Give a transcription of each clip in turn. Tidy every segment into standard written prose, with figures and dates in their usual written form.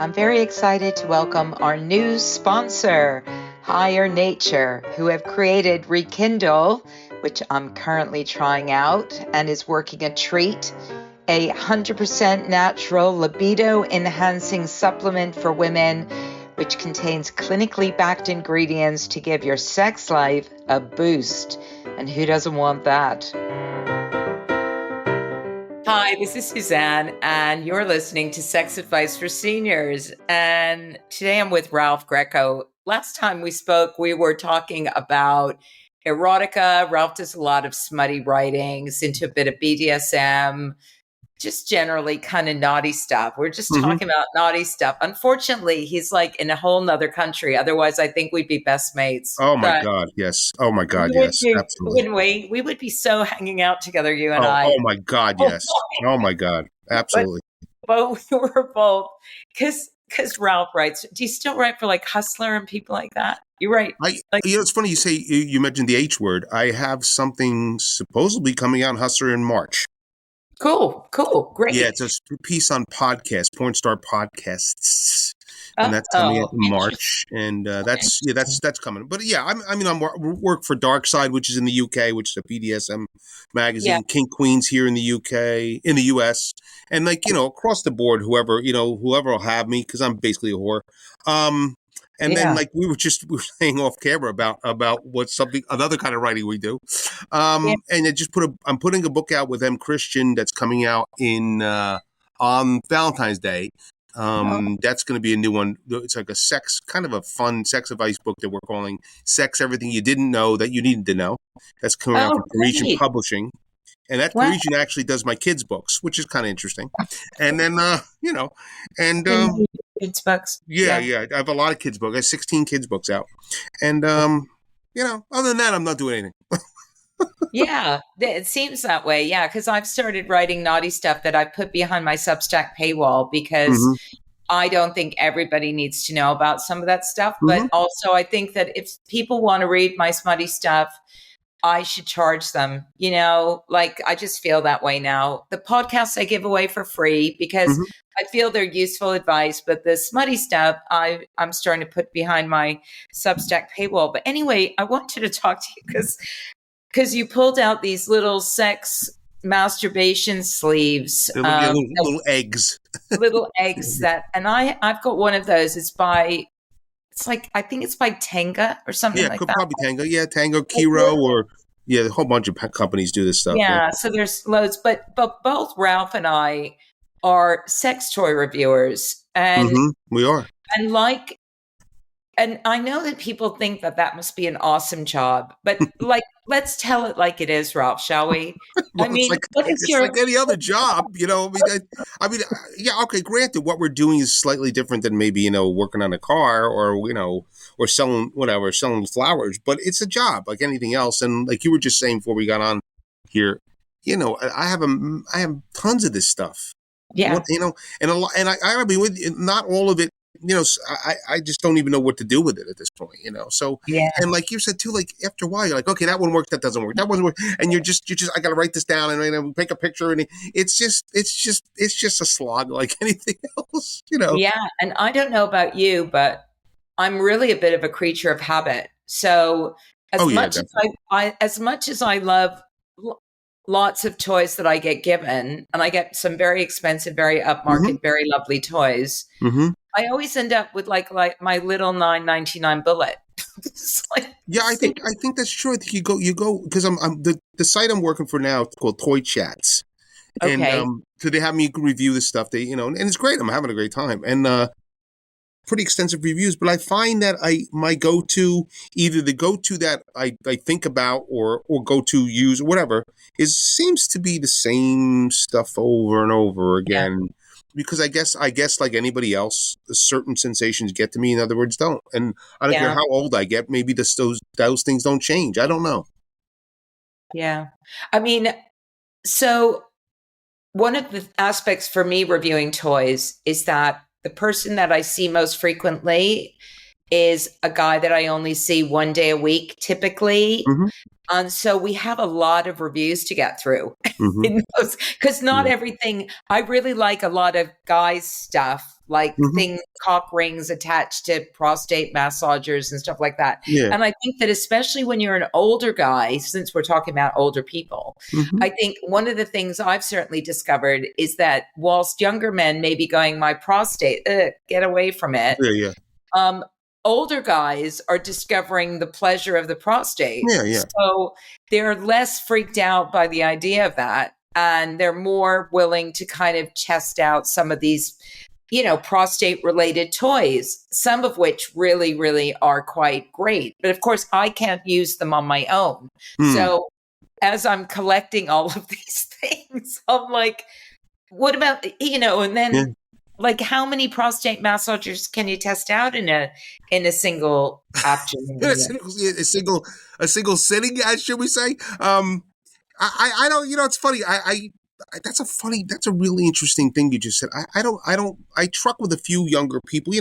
I'm very excited to welcome our new sponsor, Higher Nature, who have created Rekindle, which I'm currently trying out and is working a treat, a 100% natural libido-enhancing supplement for women, which contains clinically backed ingredients to give your sex life a boost. And who doesn't want that? Hi, this is Suzanne, and you're listening to Sex Advice for Seniors. And today I'm with Ralph Greco. Last time we spoke, we were talking about erotica. Ralph does a lot of smutty writings, into a bit of BDSM, just generally kind of naughty stuff. We're just talking about naughty stuff. Unfortunately, he's like in a whole nother country. Otherwise, I think we'd be best mates. Oh my God, yes. Oh my God, yes. Absolutely. Wouldn't we? We would be so hanging out together, you and I. Oh my God, yes. Oh my God, absolutely. But we're both, because Ralph writes. Do you still write for like Hustler and people like that? You write. It's funny you say, you mentioned the H word. I have something supposedly coming out in Hustler in March. Cool, great. Yeah, it's a piece on podcasts, Porn Star Podcasts, and that's coming out in March, and that's coming. But yeah, I'm work for Dark Side, which is in the UK, which is a BDSM magazine. Kink Queens here in the UK, in the US, and across the board, whoever will have me, because I'm basically a whore. And then we were saying off camera about what's another kind of writing we do. And I'm putting a book out with M. Christian that's coming out on Valentine's Day. That's going to be a new one. It's like kind of a fun sex advice book that we're calling Sex Everything You Didn't Know That You Needed to Know. That's coming out from Parisian Publishing. And that Parisian actually does my kids' books, which is kind of interesting. And then, kids' books. Yeah. I have a lot of kids' books. I have 16 kids' books out. And, other than that, I'm not doing anything. Yeah, it seems that way. Yeah, because I've started writing naughty stuff that I put behind my Substack paywall because I don't think everybody needs to know about some of that stuff. But also, I think that if people want to read my smutty stuff, I should charge them, I just feel that way now. The podcasts I give away for free because I feel they're useful advice, but the smutty stuff I'm starting to put behind my Substack paywall. But anyway, I wanted to talk to you because you pulled out these little sex masturbation sleeves. Little eggs. Little eggs and I've got one of those. I think it's by Tenga or something like that. Yeah, probably Tenga. Yeah, Tango, Kiro, a whole bunch of companies do this stuff. Yeah, so there's loads. But both Ralph and I are sex toy reviewers. And we are. And I know that people think that must be an awesome job. But let's tell it like it is, Ralph, shall we? Well, it's like any other job, okay, granted, what we're doing is slightly different than maybe, working on a car or selling flowers, but it's a job like anything else. And like you were just saying before we got on here, I have tons of this stuff. Yeah. And I mean, with not all of it, I just don't even know what to do with it at this point, So, and like you said too, like after a while, you're like, okay, that one worked, that doesn't work, that one work, and you're just, I got to write this down and take a picture, and it's just a slog like anything else, Yeah, and I don't know about you, but I'm really a bit of a creature of habit. So as much as I love lots of toys that I get given, and I get some very expensive, very upmarket, very lovely toys. I always end up with like my little $9.99 bullet. I think that's true. I think you go because I'm the site I'm working for now. It's called Toy Chats, and so they have me review the stuff. They and it's great. I'm having a great time and pretty extensive reviews. But I find that my go-to, either the go-to that I think about or go-to use or whatever, seems to be the same stuff over and over again. Yeah. Because I guess like anybody else, certain sensations get to me, in other words, don't. And I don't care how old I get, maybe those things don't change. I don't know. Yeah. I mean, so one of the aspects for me reviewing toys is that the person that I see most frequently is a guy that I only see one day a week, typically. So we have a lot of reviews to get through Mm-hmm. because not Yeah. everything. I really like a lot of guys stuff, like Mm-hmm. things, cock rings attached to prostate massagers and stuff like that. Yeah. And I think that especially when you're an older guy, since we're talking about older people, Mm-hmm. I think one of the things I've certainly discovered is that whilst younger men may be going, my prostate, get away from it. Yeah. Yeah. Um, Older guys are discovering the pleasure of the prostate. Yeah. Yeah. So they're less freaked out by the idea of that. And they're more willing to kind of test out some of these, prostate related toys, some of which really, really are quite great. But of course, I can't use them on my own. Mm. So as I'm collecting all of these things, I'm like, what about, and then. Yeah. Like, how many prostate massagers can you test out in a single afternoon? a single sitting, should we say? I don't. It's funny. That's a really interesting thing you just said. I truck with a few younger people.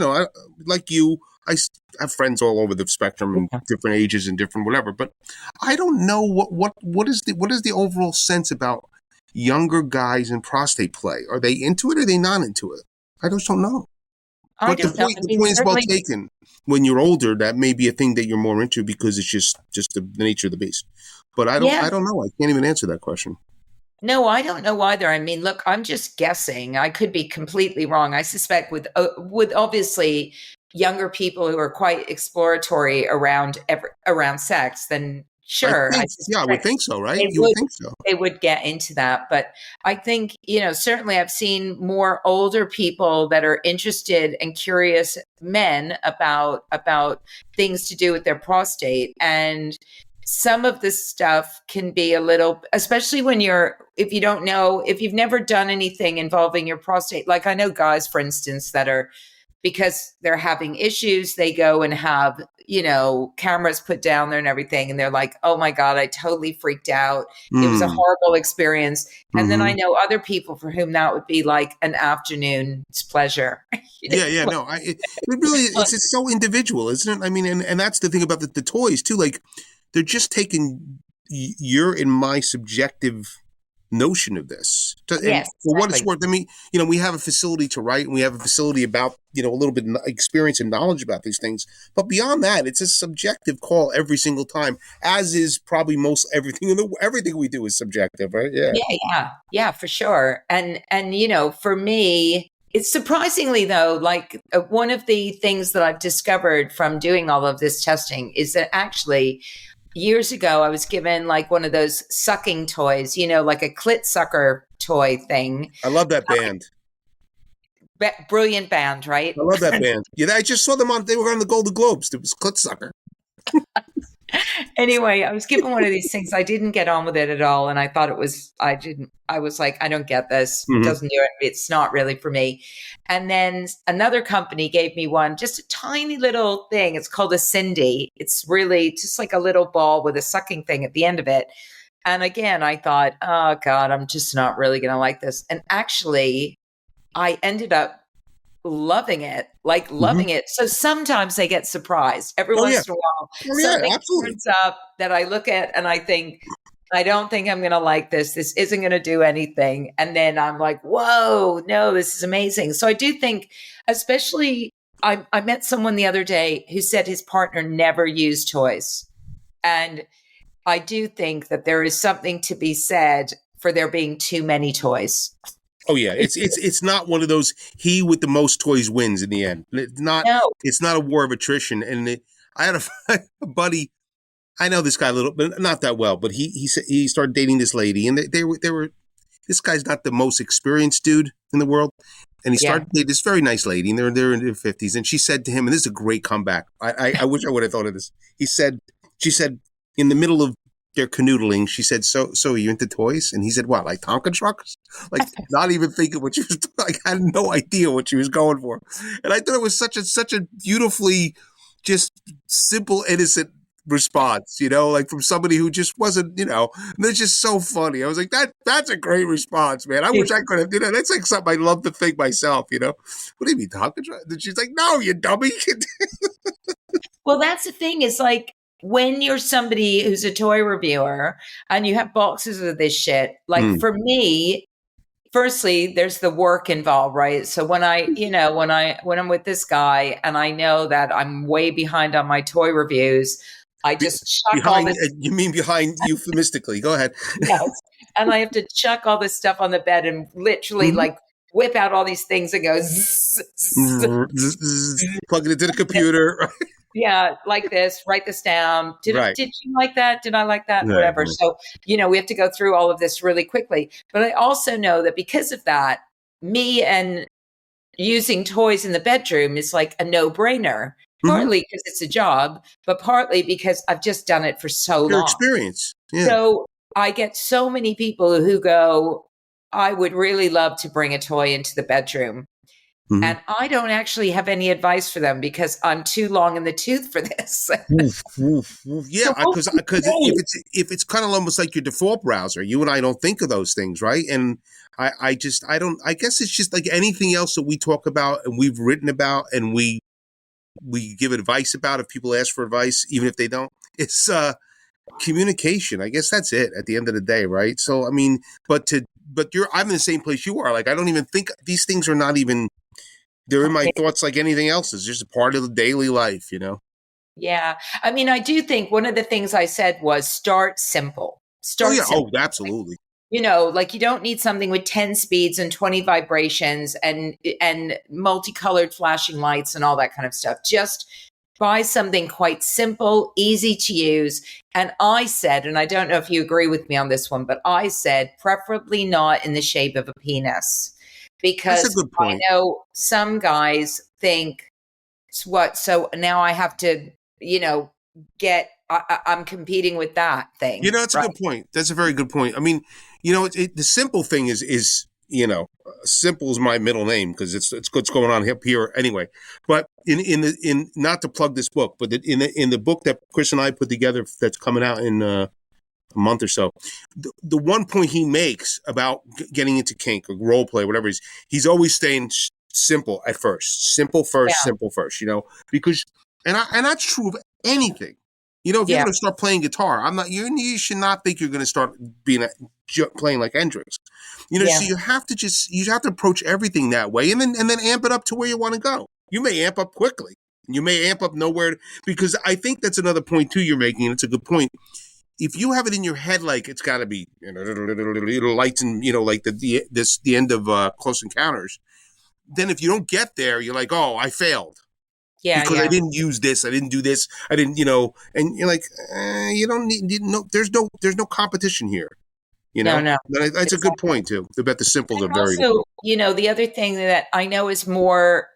Like you. I have friends all over the spectrum and different ages and different whatever. But I don't know what is the overall sense about younger guys in prostate play. Are they into it or are they not into it? I just don't know. But the point is well taken. When you're older, that may be a thing that you're more into because it's just the nature of the beast. But I don't know. I can't even answer that question. No, I don't know either. I mean, look, I'm just guessing. I could be completely wrong. I suspect with obviously younger people who are quite exploratory around sex, then sure. I would think so, right? You would think so. They would get into that. But I think, certainly I've seen more older people that are interested and curious men about things to do with their prostate. And some of this stuff can be a little, especially if you've never done anything involving your prostate. Like I know guys, for instance, that are, because they're having issues, they go and have, cameras put down there and everything. And they're like, oh my God, I totally freaked out. It was a horrible experience. And then I know other people for whom that would be like an afternoon's pleasure. Yeah. No, it really, it's so individual, isn't it? I mean, and that's the thing about the toys too. Like they're just taking your and my subjective notion of this. Yes, for what it's worth. I mean, we have a facility to write and we have a facility about, a little bit of experience and knowledge about these things. But beyond that, it's a subjective call every single time, as is probably most everything. Everything we do is subjective, right? Yeah. Yeah, for sure. And for me, it's surprisingly though, like one of the things that I've discovered from doing all of this testing is that actually years ago, I was given like one of those sucking toys, like a clit sucker toy thing. I love that band. Brilliant band, right? I love that band. Yeah, I just saw them they were on the Golden Globes. It was Clit Sucker. Anyway, I was given one of these things. I didn't get on with it at all. And I thought I was like, I don't get this. It doesn't do it. It's not really for me. And then another company gave me one, just a tiny little thing. It's called a Cindy. It's really just like a little ball with a sucking thing at the end of it. And again, I thought, oh God, I'm just not really going to like this. And actually, I ended up loving it. So sometimes I get surprised every once in a while. Something turns up that I look at and I think, I don't think I'm going to like this. This isn't going to do anything. And then I'm like, whoa, no, this is amazing. So I do think, especially, I met someone the other day who said his partner never used toys. And I do think that there is something to be said for there being too many toys. Oh yeah, it's not one of those he with the most toys wins in the end. It's not a war of attrition. And I had a buddy. I know this guy a little, but not that well. But he started dating this lady, and they were. This guy's not the most experienced dude in the world, and he started dating this very nice lady, and they're in their 50s. And she said to him, and this is a great comeback. I wish I would have thought of this. She said in the middle of their canoodling, she said, "So are you into toys?" And he said, "What, like Tonka trucks?" Like not even thinking what she was. Like I had no idea what she was going for, and I thought it was such a beautifully just simple, innocent response, like from somebody who just wasn't, and it's just so funny. I was like, that's a great response, man. I wish I could have, that's like something I'd love to think myself, What do you mean, Tonka trucks? And she's like, no, you dummy. Well, that's the thing is like, when you're somebody who's a toy reviewer and you have boxes of this shit, like for me, firstly, there's the work involved, right? So when when I'm with this guy and I know that I'm way behind on my toy reviews, I just chuck all behind. this. You mean behind euphemistically? Go ahead. Yes. And I have to chuck all this stuff on the bed and literally like whip out all these things and go zzz, zzz, plug it into the computer. yeah, like this, write this down. Did you like that? Did I like that? Right. Whatever. So, we have to go through all of this really quickly. But I also know that because of that, me and using toys in the bedroom is like a no-brainer. Partly because it's a job, but partly because I've just done it for so long. Your experience. Yeah. So I get so many people who go, I would really love to bring a toy into the bedroom. And I don't actually have any advice for them because I'm too long in the tooth for this. Yeah, because if it's kind of almost like your default browser, you and I don't think of those things, right? And I guess it's just like anything else that we talk about and we've written about and we give advice about if people ask for advice, even if they don't. It's communication. I guess that's it at the end of the day, right? So I mean, but I'm in the same place you are. Like I don't even think these things are not even. They're in my thoughts like anything else. It's just a part of the daily life, Yeah. I mean, I do think one of the things I said was start simple. Simple. Oh, absolutely. Like you don't need something with 10 speeds and 20 vibrations and multicolored flashing lights and all that kind of stuff. Just buy something quite simple, easy to use. And I said, and I don't know if you agree with me on this one, but I said preferably not in the shape of a penis. Because I know some guys think, what? So now I have to, I'm competing with that thing. That's a good point. That's a very good point. I mean, the simple thing is simple is my middle name because it's what's going on here anyway. But in not to plug this book, but in the book that Chris and I put together that's coming out in a month or so, the one point he makes about getting into kink or role play, whatever he's always staying simple at first, simple first, because and that's true of anything. If you're going to start playing guitar, you should not think you're going to start playing like Hendrix. So you have to approach everything that way and then amp it up to where you want to go. You may amp up quickly. You may amp up nowhere because I think that's another point too you're making, and it's a good point. If you have it in your head like it's got to be lights and like the end of Close Encounters, then if you don't get there, you're like, oh, I failed. Yeah, because I didn't use this, I didn't do this, I didn't, and you're like, you don't need there's no competition here. No. That's a good point too. About the simple are very also, the other thing that I know is more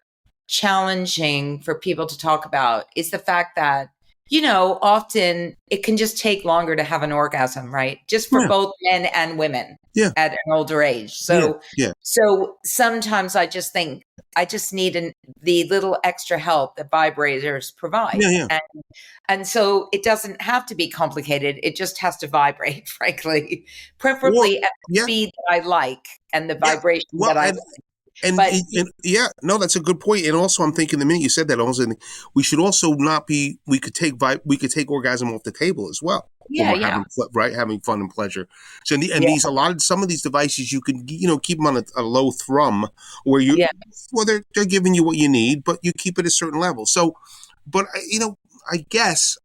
challenging for people to talk about is the fact that often it can just take longer to have an orgasm, right? Just for both men and women at an older age. So, so sometimes I just think I just need the little extra help that vibrators provide. And so it doesn't have to be complicated. It just has to vibrate, frankly, preferably at the speed that I like and the vibration that I like. That's a good point. And also, I'm thinking the minute you said that, also we should also not be. We could take orgasm off the table as well. Having fun and pleasure. So some of these devices you can keep them on a low thrum where they're giving you what you need, but you keep it a certain level. So, but I guess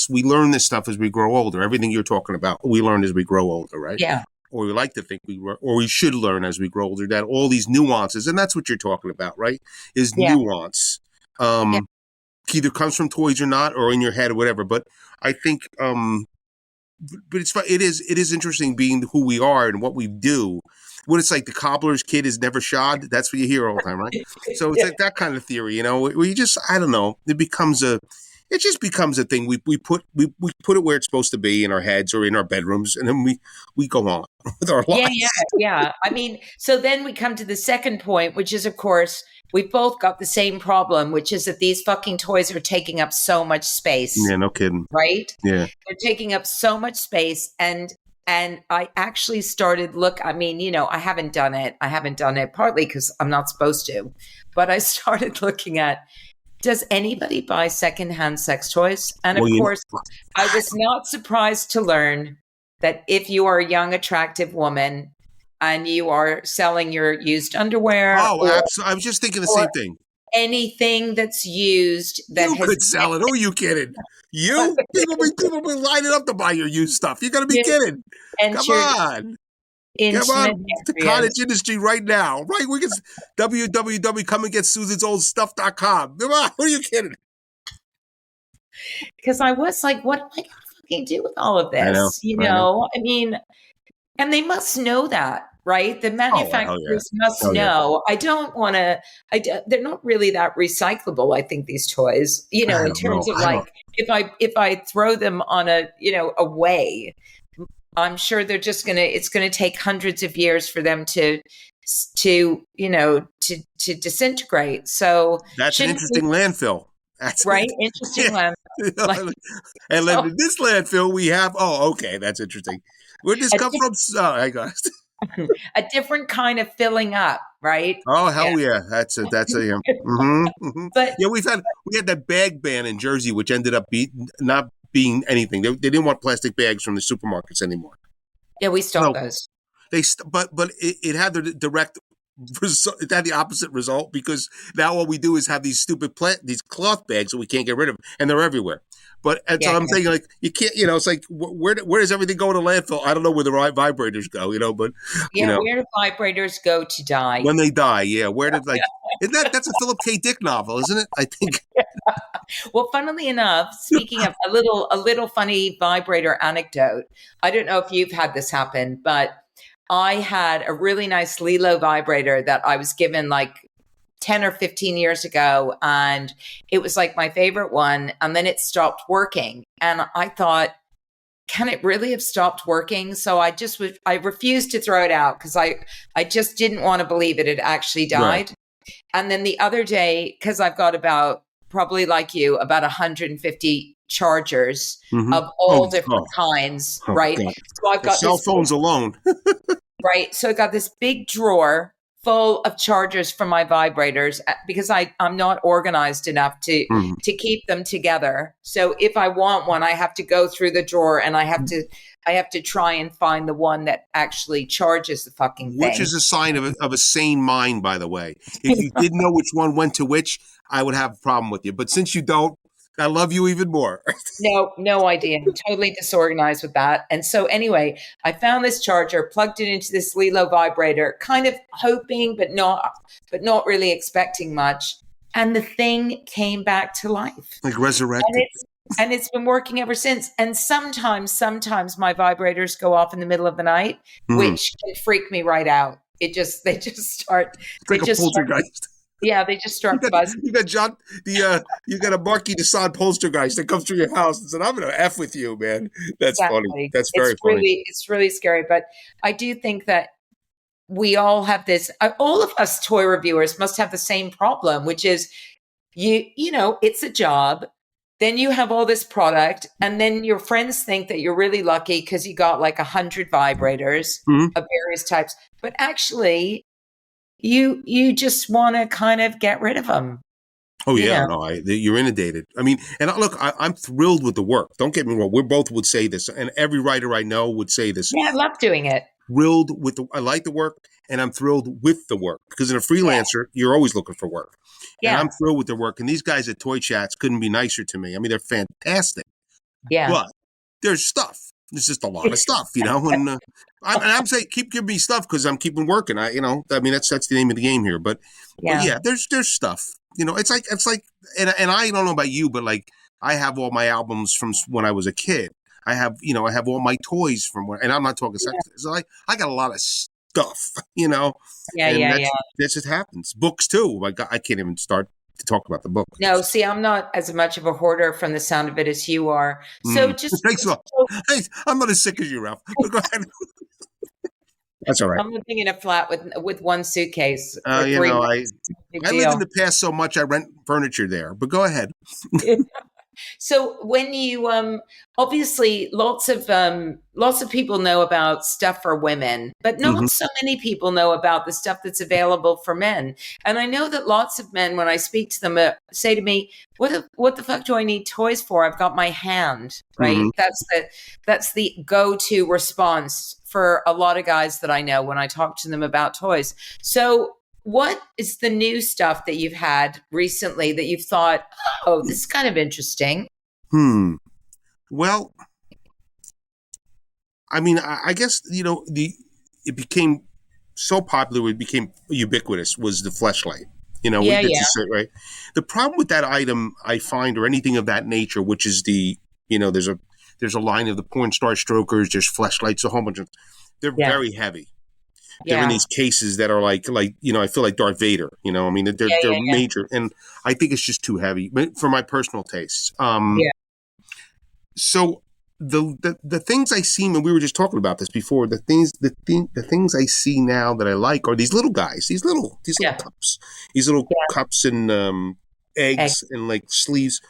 we learn this stuff as we grow older. Everything you're talking about, we learn as we grow older, right? Yeah. Or we like to think we should learn as we grow older that all these nuances, and that's what you're talking about, right? Is nuance. Either comes from toys or not, or in your head or whatever. But I think, but it is interesting being who we are and what we do. When it's like the cobbler's kid is never shod, that's what you hear all the time, right? So it's like that kind of theory, where you just, I don't know, it just becomes a thing. We put it where it's supposed to be in our heads or in our bedrooms, and then we go on with our lives. Yeah. I mean, so then we come to the second point, which is, of course, we've both got the same problem, which is that these fucking toys are taking up so much space. Yeah, no kidding. Right? Yeah. They're taking up so much space, and I actually started I haven't done it partly because I'm not supposed to, but I started looking at Does anybody buy secondhand sex toys? And of Well, course, I was not surprised to learn that if you are a young, attractive woman and you are selling your used underwear I was just thinking the or same thing. anything that's used that You has could sell it. Who are you kidding? You? People be lining up to buy your used stuff. You got to be kidding. Come entered on. Come intimate on, the areas. cottage industry right now. Right? We can www. Come and get Susan'sOldStuff.com. Come on. Who are you kidding? Because I was like, what am I going to fucking do with all of I know. this? You know, I mean, and they must know that, right? The manufacturers must know. I don't want to, they're not really that recyclable, I think, these toys, you know, in terms of like, if I throw them on a, you know, away, I'm sure they're just it's going to take hundreds of years for them to you know, to disintegrate. So that's an interesting landfill. That's right. Interesting landfill. Like, and so, in this landfill we have, that's interesting. Where'd this come from? Hey guys. A different kind of filling up, right? Oh hell yeah, that's a But yeah, we had that bag ban in Jersey, which ended up not being anything. They didn't want plastic bags from the supermarkets anymore. Yeah, we stopped those. But it had the direct result. It had the opposite result, because now all we do is have these stupid these cloth bags that we can't get rid of, and they're everywhere. But so I'm saying, like, you can't, you know, it's like, where does everything go to landfill? I don't know where the right vibrators go, you know, but you know, where do vibrators go to die? When they die, where did, like, that's a Philip K. Dick novel, isn't it? I think. Well, funnily enough, speaking of a little funny vibrator anecdote, I don't know if you've had this happen, but I had a really nice Lilo vibrator that I was given like 10 or 15 years ago, and it was like my favorite one, and then it stopped working, and I thought, can it really have stopped working? So I refused to throw it out, because I just didn't want to believe it had actually died. Right. And then the other day, because I've got probably like you, about 150 chargers of all different kinds, right? God. So I've got cell phones alone. Right. So I got this big drawer full of chargers for my vibrators, because I'm not organized enough to keep them together. So if I want one, I have to go through the drawer, and I have to try and find the one that actually charges the fucking thing. Which is a sign of a sane mind, by the way. If you did know which one went to which, I would have a problem with you. But since you don't, I love you even more. No idea. I'm totally disorganized with that. And so anyway, I found this charger, plugged it into this Lilo vibrator, kind of hoping, but not really expecting much. And the thing came back to life. Like resurrected. And it's been working ever since. And sometimes my vibrators go off in the middle of the night, which can freak me right out. They just start. It's like a poltergeist. Yeah, they just start buzzing. You got a Marquis de Sade poltergeist that comes through your house and said, "I'm going to F with you, man." That's funny. That's very funny. It's really scary. But I do think that we all have this. All of us toy reviewers must have the same problem, which is, you know, it's a job. Then you have all this product, and then your friends think that you're really lucky because you got like 100 vibrators of various types. But actually, you just want to kind of get rid of them. Oh yeah, no, you're inundated. I mean, and look, I'm thrilled with the work. Don't get me wrong. We both would say this, and every writer I know would say this. Yeah, I love doing it. I like the work, and I'm thrilled with the work, because in a freelancer, you're always looking for work. Yeah. And I'm thrilled with their work. And these guys at Toy Chats couldn't be nicer to me. I mean, they're fantastic. Yeah. But there's stuff. There's just a lot of stuff, you know. And I'm saying, keep giving me stuff, because I'm keeping working. I mean, that's the name of the game here. But yeah, there's stuff. You know, it's like, and I don't know about you, but like, I have all my albums from when I was a kid. I have all my toys from when, and I'm not talking sex. So I got a lot of stuff, you know. Yeah. This just happens. Books too. My God, I can't even start to talk about the book. No, see, I'm not as much of a hoarder from the sound of it as you are. So thanks a lot. I'm not as sick as you, Ralph. But go ahead. That's all right. I'm living in a flat with one suitcase. I live in the past so much I rent furniture there. But go ahead. So when you obviously lots of people know about stuff for women, but Mm-hmm. not so many people know about the stuff that's available for men. And I know that lots of men, when I speak to them, say to me, what the fuck do I need toys for? I've got my hand, right? Mm-hmm. That's the go-to response for a lot of guys that I know when I talk to them about toys. So what is the new stuff that you've had recently that you've thought, oh, this is kind of interesting? Well, I mean, I guess, it became so popular, it became ubiquitous, was the fleshlight. Yeah, That's yeah, just it, right? The problem with that item, I find, or anything of that nature, which is there's a line of the porn star strokers, there's fleshlights, a whole bunch of, they're yeah, very heavy. They're in yeah, these cases that are like, I feel like Darth Vader, I mean, they're, yeah, they're yeah, yeah, major. And I think it's just too heavy for my personal tastes. yeah, So the things I see, and we were just talking about this before, the things I see now that I like are these little guys, these little yeah, cups and yeah. eggs and like sleeves.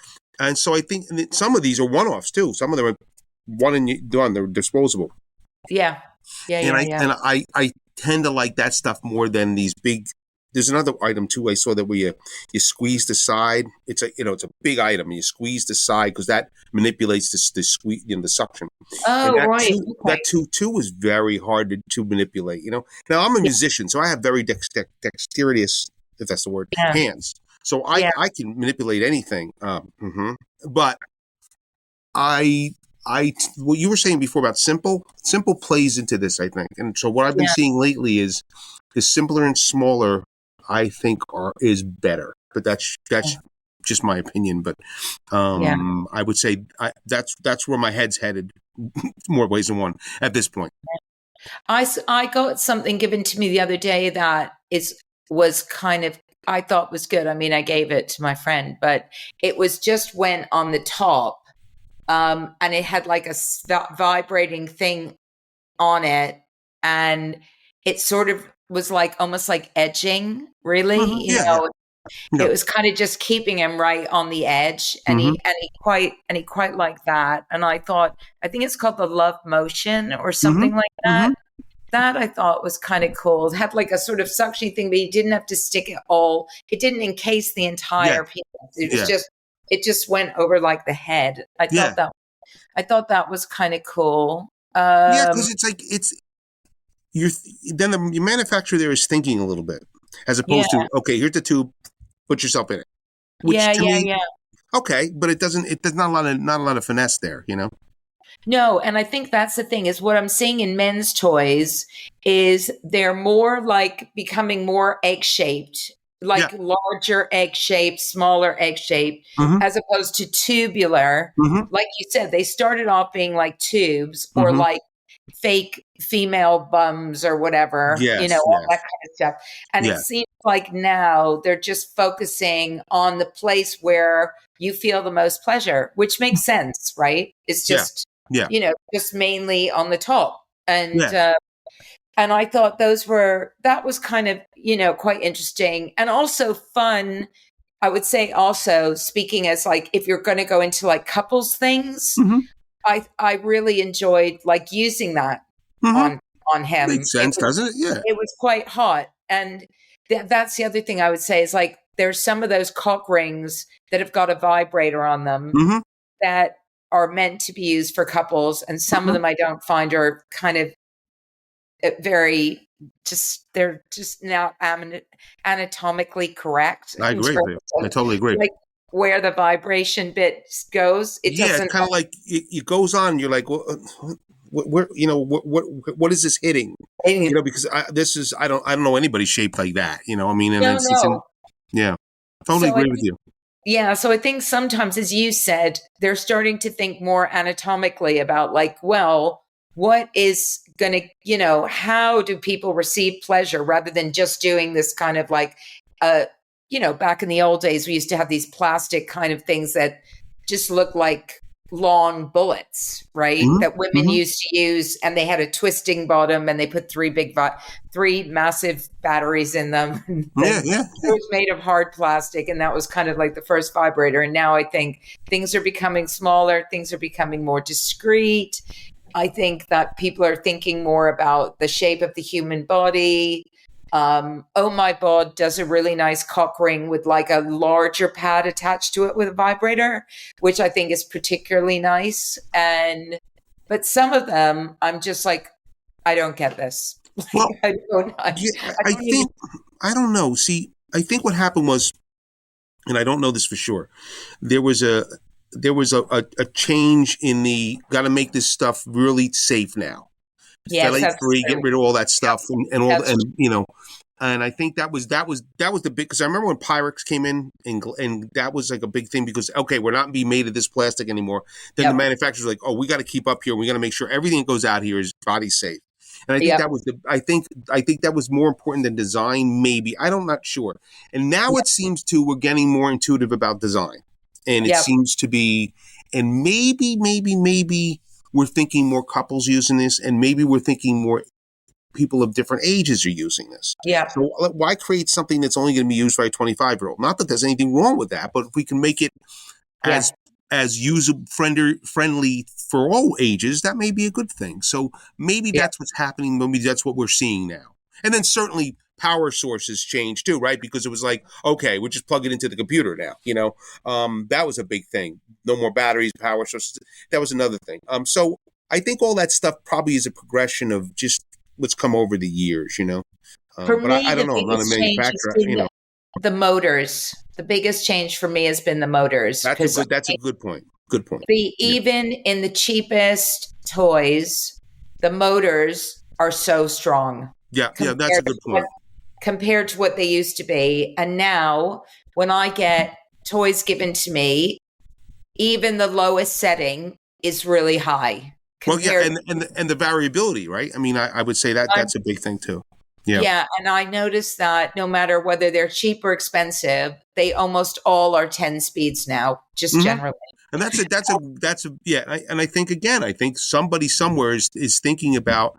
And so I think some of these are one-offs too. Some of them are one and done, they're disposable. Yeah. Yeah. And Yeah. I Yeah. and I tend to like that stuff more than these big. There's another item too I saw that where you squeeze the side. It's a big item. You squeeze the side because that manipulates the squeeze, the suction. And Oh, right. that Okay. too is very hard to manipulate. Now I'm a Yeah. musician, so I have very dexterous, if that's the word, Yeah. hands. So Yeah. I can manipulate anything. But I what you were saying before about simple plays into this, I think. And so what I've been Yeah. seeing lately is simpler and smaller, I think is better. But that's just my opinion. But Yeah. I would say that's where my head's headed, more ways than one at this point. I got something given to me the other day that was kind of, I thought was good. I mean, I gave it to my friend, but it was just went on the top, and it had like a vibrating thing on it, and it sort of was like almost like edging, really. Yeah, yeah, It no, was kind of just keeping him right on the edge, and mm-hmm, he quite liked that. And I thought, I think it's called the love motion or mm-hmm, something like mm-hmm, that. That I thought was kind of cool. It had like a sort of suction thing, but you didn't have to stick it all. It didn't encase the yeah, entire penis. It was yeah, just, it just went over like the head. yeah, I thought that was kind of cool. yeah, because it's like you're then the manufacturer there is thinking a little bit, as Yeah, opposed to, okay, here's the tube, put yourself in it, which yeah, to yeah, me, yeah. okay, but there's not a lot of finesse there. No, and I think that's the thing is what I'm seeing in men's toys is they're more like becoming more egg shaped, Yeah. like larger egg shaped, smaller egg shaped, Mm-hmm. as opposed to tubular. Mm-hmm. Like you said, they started off being like tubes or Mm-hmm. like fake female bums or whatever, Yes. all that Yes. kind of stuff. And it Yeah. seems like now they're just focusing on the place where you feel the most pleasure, which makes sense, right? It's Yeah. just, Yeah. just mainly on the top. Yeah. And I thought that was kind of, quite interesting and also fun. I would say also speaking as like, if you're going to go into like couples things, Mm-hmm. I really enjoyed like using that Mm-hmm. on him. Makes sense, doesn't it? Yeah. It was quite hot. And that's the other thing I would say is like, there's some of those cock rings that have got a vibrator on them Mm-hmm. that are meant to be used for couples. And some of Mm-hmm. them I don't find are kind of very they're just not anatomically correct I in agree terms with you. I of totally agree. like where the vibration bit goes. It Yeah, it's doesn't. kind of like it goes on. You're like, well, where, what is this hitting? Because I don't know anybody shaped like that. I mean, and No, it's in, no. yeah, totally So agree with you. yeah, so I think sometimes, as you said, they're starting to think more anatomically about like, well, what is going to, how do people receive pleasure rather than just doing this kind of like, back in the old days, we used to have these plastic kind of things that just look like long bullets, right? Mm-hmm. That women used to use, and they had a twisting bottom, and they put three massive batteries in them. And Yeah, then yeah, it was made of hard plastic, and that was kind of like the first vibrator. And now I think things are becoming smaller, things are becoming more discreet. I think that people are thinking more about the shape of the human body. Oh My Bod does a really nice cock ring with like a larger pad attached to it with a vibrator, which I think is particularly nice. But some of them, I'm just like, I don't get this. well, I don't, yeah, I I don't even. think, I don't know. See, I think what happened was, and I don't know this for sure, there was a change in the got to make this stuff really safe now. Yes, Phthalate that's free, get true. rid of all that Yep, stuff, and all, that's and true. and I think that was the big, because I remember when Pyrex came in, and that was like a big thing, because okay, we're not being made of this plastic anymore. Then the Yep, manufacturers were like, oh, we got to keep up here. We got to make sure everything that goes out here is body safe. And I think yep, that was I think that was more important than design. Maybe I'm not sure. And now yep, it seems to we're getting more intuitive about design, and it yep, seems to be, and maybe we're thinking more couples using this, and maybe we're thinking more people of different ages are using this. yep, So why create something that's only going to be used by a 25-year-old? Not that there's anything wrong with that, but if we can make it as yeah, user friendly for all ages, that may be a good thing. So maybe yep, that's what's happening. Maybe that's what we're seeing now. And then certainly power sources change too, right? Because it was like, okay, we'll just plug it into the computer now. That was a big thing. No more batteries, power sources. That was another thing. So I think all that stuff probably is a progression of just what's come over the years. For But I me, don't the know. I'm not a biggest change has manufacturer. been the motors. The biggest change for me has been the motors, because That's a good point. Good point. Yeah. even in the cheapest toys, the motors are so strong Yeah. Yeah. That's a compared to good point. what they used to be. And now when I get toys given to me, even the lowest setting is really high Well, yeah, compared. and the variability, right? I mean, I would say that that's a big thing too. Yeah. Yeah, and I noticed that no matter whether they're cheap or expensive, they almost all are 10 speeds now, just Hmm. generally. And that's a yeah. And I think again, I think somebody somewhere is thinking about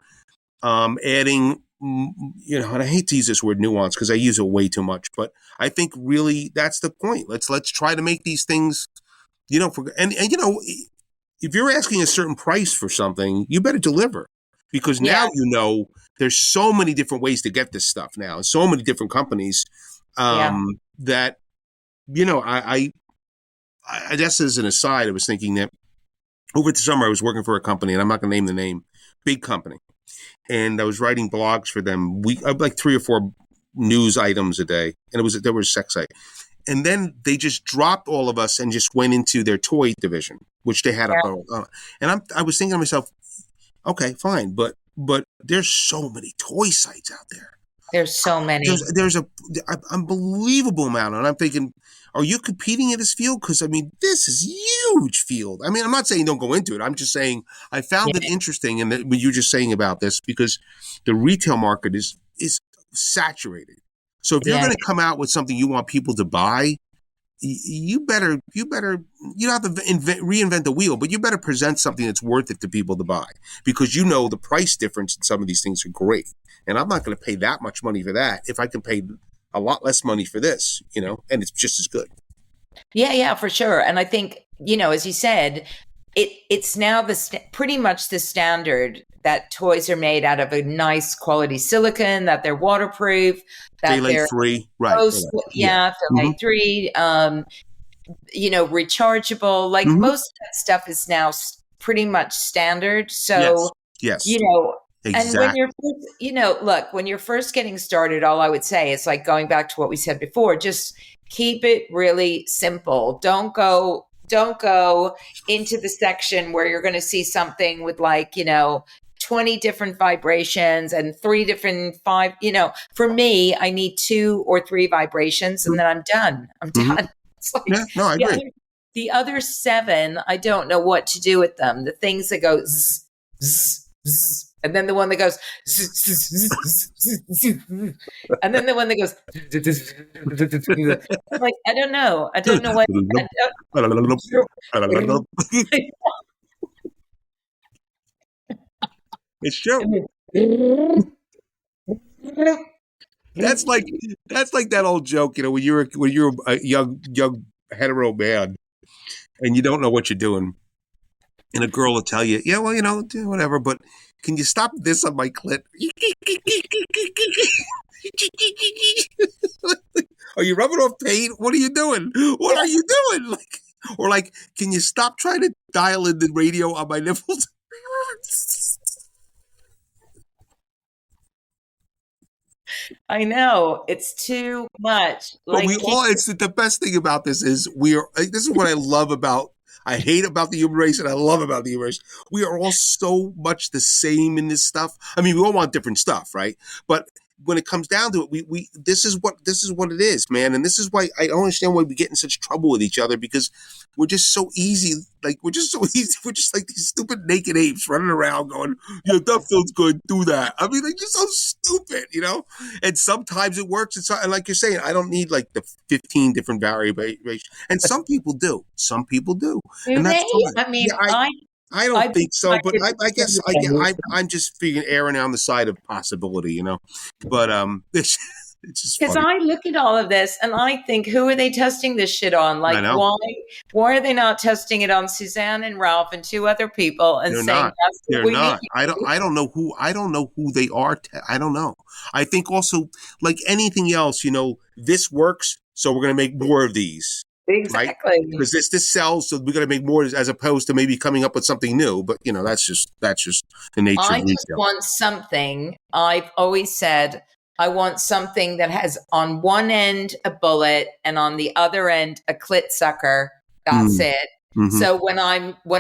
adding, and I hate to use this word nuance because I use it way too much, but I think really that's the point. Let's try to make these things, and if you're asking a certain price for something, you better deliver, because Yeah, now there's so many different ways to get this stuff now, so many different companies, yeah, that I guess as an aside, I was thinking that over the summer I was working for a company, and I'm not going to name the name, big company, and I was writing blogs for them. Like 3 or 4 news items a day, and there was a sex site. And then they just dropped all of us and just went into their toy division, which they had up yeah. there. And I was thinking to myself, okay, fine, but there's so many toy sites out there. There's so many. There's a unbelievable amount, and I'm thinking, are you competing in this field? Because I mean, this is huge field. I mean, I'm not saying don't go into it. I'm just saying I found it Yeah, interesting, and what you're just saying about this, because the retail market is saturated. So if you're yeah, going to come out with something you want people to buy, you don't have to reinvent the wheel, but you better present something that's worth it to people to buy, because the price difference in some of these things are great, and I'm not going to pay that much money for that if I can pay a lot less money for this, and it's just as good. yeah, for sure. And I think, as you said, it's now pretty much the standard that toys are made out of a nice quality silicon, that they're waterproof, that Phthalate they're free, right? Yeah. yeah, Mm-hmm. phthalate free, rechargeable. Like Mm-hmm. most of that stuff is now pretty much standard. Yes. So, Yes. you know, and when you're, Exactly. look, when you're first getting started, all I would say is, like, going back to what we said before, just keep it really simple. Don't go into the section where you're going to see something with, like, 20 different vibrations and 5. For me, I need 2 or 3 vibrations, and then I'm done. I'm Mm-hmm. done. It's like Yeah. No, I agree. the other 7, I don't know what to do with them. The things that go zzz, zzz, zzz. And then the one that goes, and then the one that goes, I'm like, I don't know. I don't know what. It's true. That's like that old joke, when you're a young hetero man and you don't know what you're doing, and a girl will tell you, yeah, well, whatever, but can you stop this on my clit? Are you rubbing off paint? What are you doing? What are you doing? Or can you stop trying to dial in the radio on my nipples? I know, it's too much. But it's the best thing about this is this is what I love about, I hate about the human race and I love about the human race. We are all so much the same in this stuff. I mean, we all want different stuff, right? But when it comes down to it, we this is what it is, man. And this is why I don't understand why we get in such trouble with each other, because we're just so easy. We're just like these stupid naked apes running around going, yeah, that feels good, do that. I mean, you're so stupid, And sometimes it works. And like you're saying, I don't need the 15 different variations. And some people do. And that's fine. I mean, yeah, I don't think so, but I guess I'm just figuring erring on the side of possibility, But it's just because I look at all of this and I think, who are they testing this shit on? Like, why are they not testing it on Suzanne and Ralph and 2 other people and saying that's what we need? I don't know who they are. I don't know. I think also, like anything else, this works, so we're going to make more of these. Exactly. Right? Because this sells, so we're going to make more, as opposed to maybe coming up with something new. But that's just the nature of retail. I just want something. I've always said I want something that has on one end a bullet and on the other end a clit sucker. That's it. Mm-hmm. So when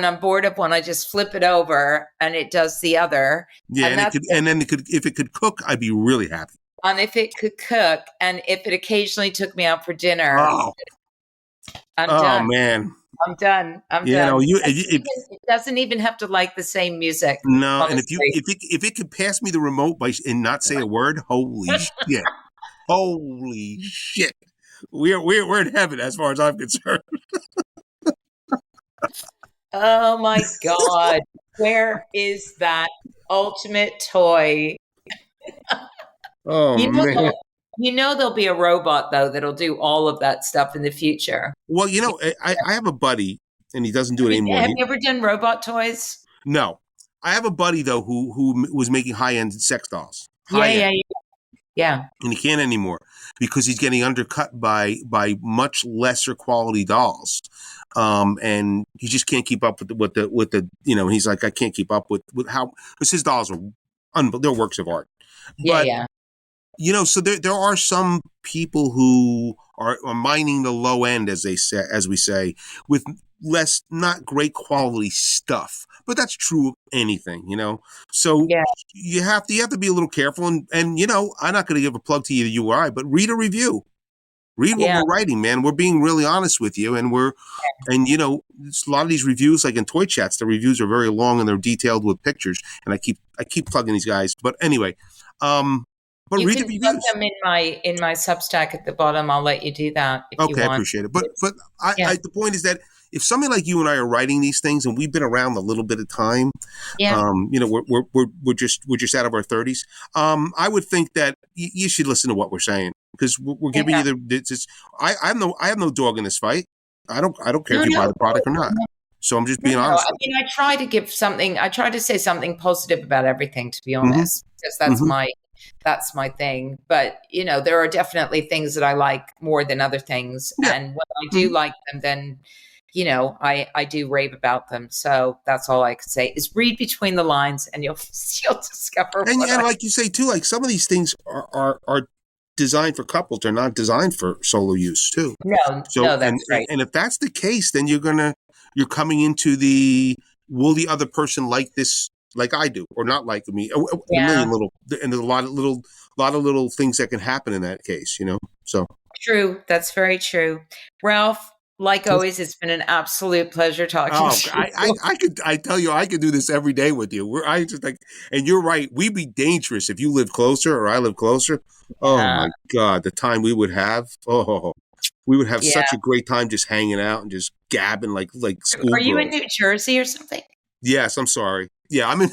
I'm bored of one, I just flip it over and it does the other. Yeah, and then if it could cook, I'd be really happy. And if it could cook, and if it occasionally took me out for dinner. Oh. I'm done. Man. I'm done. It doesn't even have to like the same music. No, honestly. And if it could pass me the remote and not say a word, holy shit. Holy shit. We're in heaven as far as I'm concerned. Oh my God. Where is that ultimate toy? Oh man. There'll be a robot, though, that'll do all of that stuff in the future. Well, I have a buddy, and he doesn't do it anymore. Have you ever done robot toys? No. I have a buddy, though, who was making high-end sex dolls. Yeah. And he can't anymore because he's getting undercut by much lesser quality dolls. And he just can't keep up with the he's like, I can't keep up with how, because his dolls are they're works of art. But, so there are some people who are mining the low end, as we say, with less, not great quality stuff. But that's true of anything, So you have to be a little careful. And I'm not going to give a plug to either you or I, but read a review. Read what we're writing, man. We're being really honest with you, and a lot of these reviews, like in Toy Chats, the reviews are very long and they're detailed with pictures. And I keep plugging these guys, but anyway. But you read can the reviews. Put them in my Substack at the bottom. I'll let you do that if you want. I appreciate it. But the point is that if somebody like you and I are writing these things, and we've been around a little bit of time, we're just out of our 30s. I would think that you should listen to what we're saying, because we're giving you the. I have no dog in this fight. I don't care if you buy the product or not. So I'm just being honest. I mean, I try to give something. I try to say something positive about everything, to be honest, because that's my thing. But there are definitely things that I like more than other things, and when I do like them, then I do rave about them. So that's all I could say is read between the lines, and you'll discover. And like you say too, like some of these things are designed for couples. They're not designed for solo use too. No, that's right. And if that's the case, then you're coming into will the other person like this like I do or not like me? A million little, and there's a lot of little things that can happen in that case, So true. That's very true. Ralph, Like always, it's been an absolute pleasure talking Oh, to you. I tell you, I could do this every day with you. I just like, and you're right. We'd be dangerous if you live closer or I live closer. Oh Yeah. my God, the time we would have. Oh, we would have Yeah. such a great time just hanging out and just gabbing like Are you in schoolgirls. New Jersey or something? Yes, I'm sorry. Yeah, I'm in.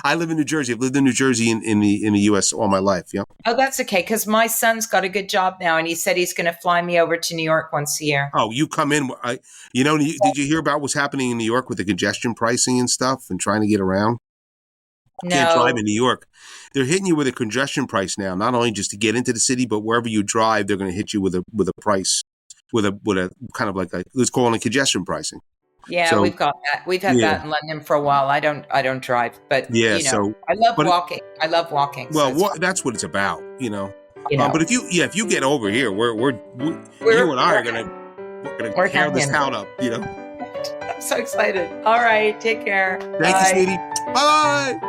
I live in New Jersey. I've lived in New Jersey in the U.S. all my life. Yeah. Oh, that's okay. Because my son's got a good job now, and he said he's going to fly me over to New York once a year. Oh, you come in. Did you hear about what's happening in New York with the congestion pricing and stuff and trying to get around? Can't drive No. in New York. They're hitting you with a congestion price now. Not only just to get into the city, but wherever you drive, they're going to hit you with a price, with a kind of like let's call it a congestion pricing. Yeah, So we've got that. We've had yeah, that in London for a while. I don't drive, but yeah. So, I love but walking. I love walking, so well, it's fun. that's what it's about, you know. You know, But if you get over here, you and I are gonna we're tear this hanging. town up, you know. I'm so excited. All right, take care. Thank you, Bye. sweetie. Bye.